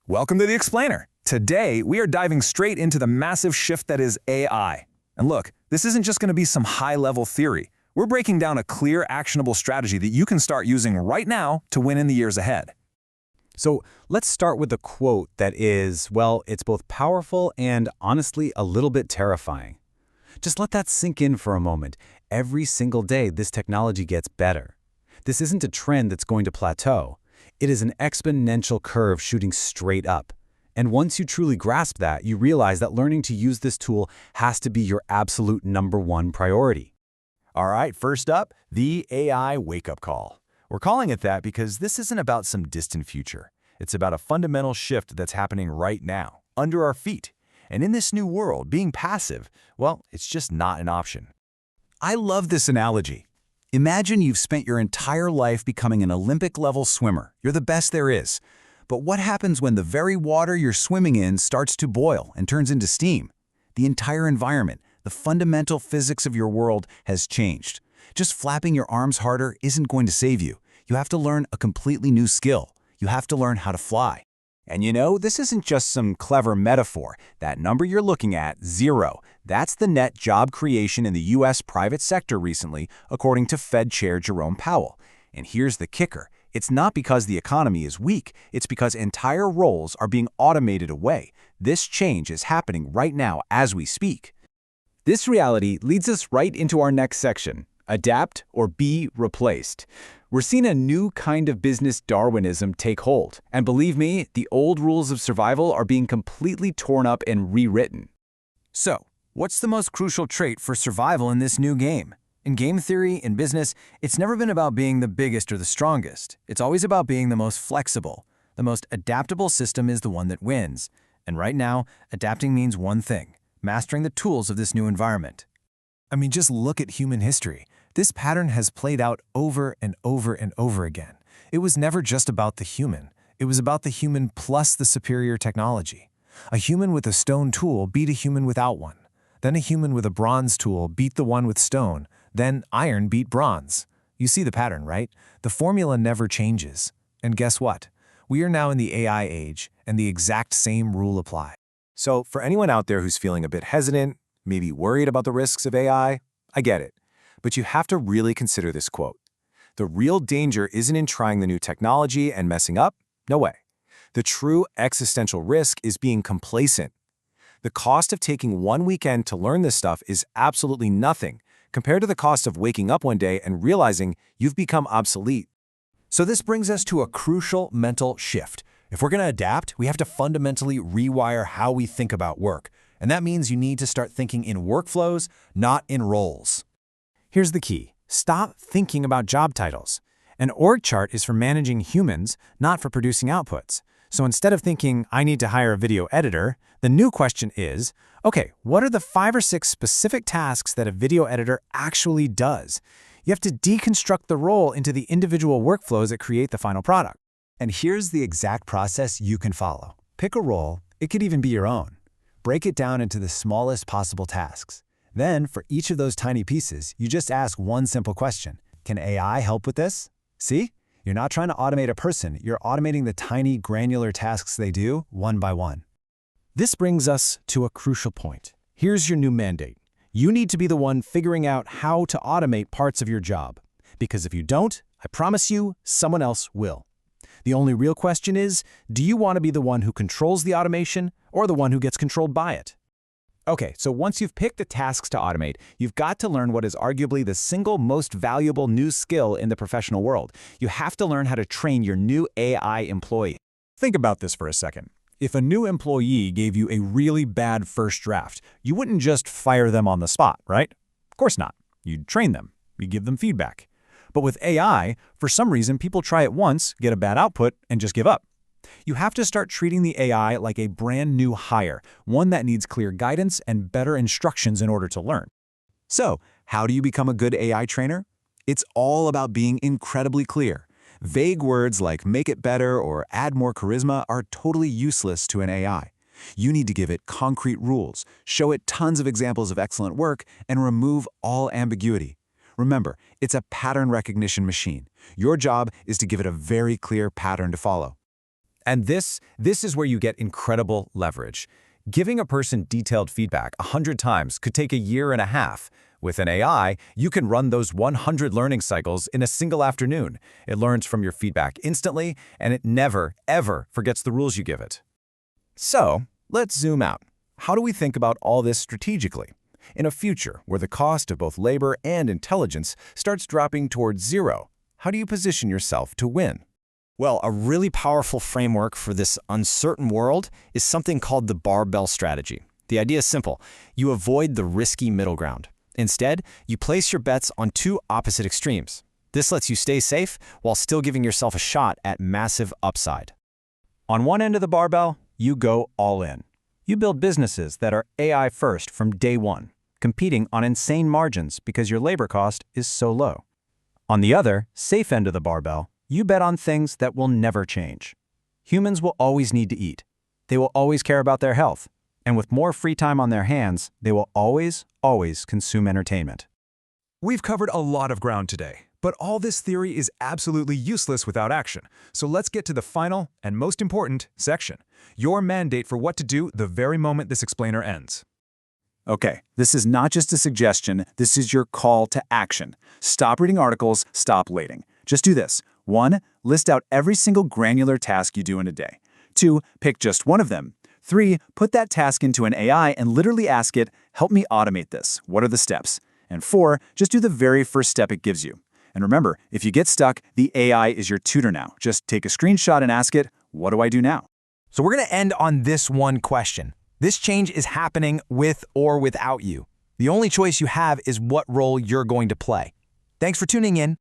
Welcome to The Explainer. Today, we are diving straight into the massive shift that is AI. And look, this isn't just going to be some high-level theory. We're breaking down a clear, actionable strategy that you can start using right now to win in the years ahead. So let's start with a quote that is, well, it's both powerful and honestly a little bit terrifying. Just let that sink in for a moment. Every single day, this technology gets better. This isn't a trend that's going to plateau. It is an exponential curve shooting straight up. And once you truly grasp that, you realize that learning to use this tool has to be your absolute #1 priority. All right, first up, the AI wake-up call. We're calling it that because this isn't about some distant future. It's about a fundamental shift that's happening right now, under our feet. And in this new world, being passive, well, it's just not an option. I love this analogy. Imagine you've spent your entire life becoming an Olympic-level swimmer. You're the best there is. But what happens when the very water you're swimming in starts to boil and turns into steam? The entire environment, the fundamental physics of your world has changed. Just flapping your arms harder isn't going to save you. You have to learn a completely new skill. You have to learn how to fly. And you know, this isn't just some clever metaphor. That number you're looking at, 0, that's the net job creation in the U.S. private sector recently, according to Fed Chair Jerome Powell. And here's the kicker. It's not because the economy is weak. It's because entire roles are being automated away. This change is happening right now as we speak. This reality leads us right into our next section, adapt or be replaced. We're seeing a new kind of business Darwinism take hold. And believe me, the old rules of survival are being completely torn up and rewritten. So, what's the most crucial trait for survival in this new game? In game theory, in business, it's never been about being the biggest or the strongest. It's always about being the most flexible. The most adaptable system is the one that wins. And right now, adapting means one thing: mastering the tools of this new environment. I mean, just look at human history. This pattern has played out over and over and over again. It was never just about the human. It was about the human plus the superior technology. A human with a stone tool beat a human without one. Then a human with a bronze tool beat the one with stone. Then iron beat bronze. You see the pattern, right? The formula never changes. And guess what? We are now in the AI age, and the exact same rule applies. So for anyone out there who's feeling a bit hesitant, maybe worried about the risks of AI, I get it. But you have to really consider this quote. The real danger isn't in trying the new technology and messing up. No way. The true existential risk is being complacent. The cost of taking one weekend to learn this stuff is absolutely nothing compared to the cost of waking up one day and realizing you've become obsolete. So this brings us to a crucial mental shift. If we're going to adapt, we have to fundamentally rewire how we think about work. And that means you need to start thinking in workflows, not in roles. Here's the key. Stop thinking about job titles. An org chart is for managing humans, not for producing outputs. So instead of thinking, I need to hire a video editor, the new question is, okay, what are the 5 or 6 specific tasks that a video editor actually does? You have to deconstruct the role into the individual workflows that create the final product. And here's the exact process you can follow. Pick a role, it could even be your own. Break it down into the smallest possible tasks. Then, for each of those tiny pieces, you just ask one simple question. Can AI help with this? See? You're not trying to automate a person, you're automating the tiny, granular tasks they do, one by one. This brings us to a crucial point. Here's your new mandate. You need to be the one figuring out how to automate parts of your job. Because if you don't, I promise you, someone else will. The only real question is, do you want to be the one who controls the automation or the one who gets controlled by it? Okay, so once you've picked the tasks to automate, you've got to learn what is arguably the single most valuable new skill in the professional world. You have to learn how to train your new AI employee. Think about this for a second. If a new employee gave you a really bad first draft, you wouldn't just fire them on the spot, right? Of course not. You'd train them. You'd give them feedback. But with AI, for some reason, people try it once, get a bad output, and just give up. You have to start treating the AI like a brand new hire, one that needs clear guidance and better instructions in order to learn. So, how do you become a good AI trainer? It's all about being incredibly clear. Vague words like make it better or add more charisma are totally useless to an AI. You need to give it concrete rules, show it tons of examples of excellent work, and remove all ambiguity. Remember, it's a pattern recognition machine. Your job is to give it a very clear pattern to follow. And this is where you get incredible leverage. Giving a person detailed feedback 100 times could take a year and a half. With an AI, you can run those 100 learning cycles in a single afternoon. It learns from your feedback instantly, and it never, ever forgets the rules you give it. So, let's zoom out. How do we think about all this strategically? In a future where the cost of both labor and intelligence starts dropping towards zero, how do you position yourself to win? Well, a really powerful framework for this uncertain world is something called the Barbell Strategy. The idea is simple. You avoid the risky middle ground. Instead, you place your bets on two opposite extremes. This lets you stay safe while still giving yourself a shot at massive upside. On one end of the barbell, you go all in. You build businesses that are AI first from day one, competing on insane margins because your labor cost is so low. On the other, safe end of the barbell, you bet on things that will never change. Humans will always need to eat. They will always care about their health. And with more free time on their hands, they will always consume entertainment. We've covered a lot of ground today, but all this theory is absolutely useless without action. So let's get to the final and most important section, your mandate for what to do the very moment this explainer ends. Okay, this is not just a suggestion, this is your call to action. Stop reading articles, stop waiting. Just do this. 1. List out every single granular task you do in a day. 2. Pick just one of them. 3. Put that task into an AI and literally ask it, help me automate this. What are the steps? And 4. Just do the very first step it gives you. And remember, if you get stuck, the AI is your tutor now. Just take a screenshot and ask it, what do I do now? So we're going to end on this one question. This change is happening with or without you. The only choice you have is what role you're going to play. Thanks for tuning in.